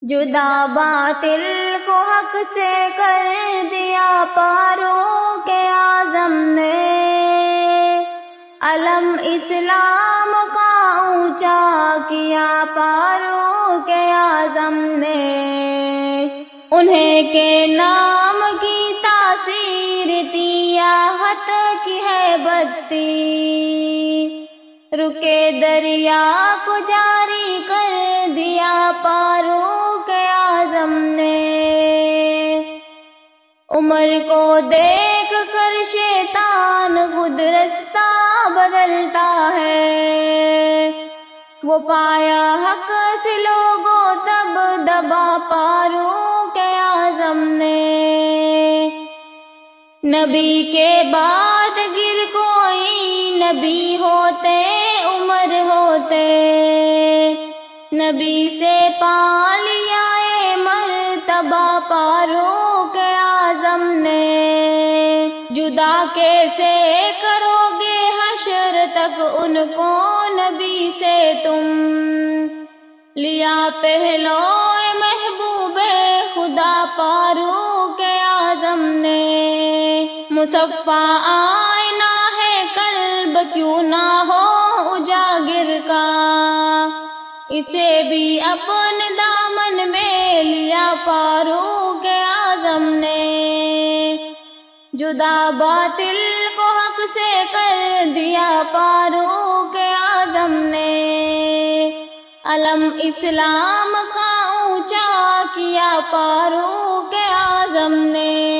جدا باطل کو حق سے کر دیا فاروق اعظم نے، علم اسلام کا اونچا کیا فاروق اعظم نے، انہیں کے نام کی تاثیر تھی یا خط کی ہیبت تھی، رکے دریا کو جاری کر دیا فاروق اعظم نے، عمر کو دیکھ کر شیطان خود رستہ بدلتا ہے، وہ پایا حق سے لوگوں تب دبا فاروق اعظم نے، نبی کے بعد گر کوئی نبی ہوتے عمر ہوتے، نبی سے پا لیا مرتبہ فاروق اعظم نے، جدا کیسے کرو گے حشر تک ان کو نبی سے تم، لیا پہلو محبوب خدا فاروق اعظم نے، مصفا آئینہ ہے قلب کیوں نہ ہو اجاگر کا، اسے بھی اپنے دامن میں لیا فاروق اعظم نے، جدا باطل کو حق سے کر دیا فاروق اعظم نے، علم اسلام کا اونچا کیا فاروق اعظم نے۔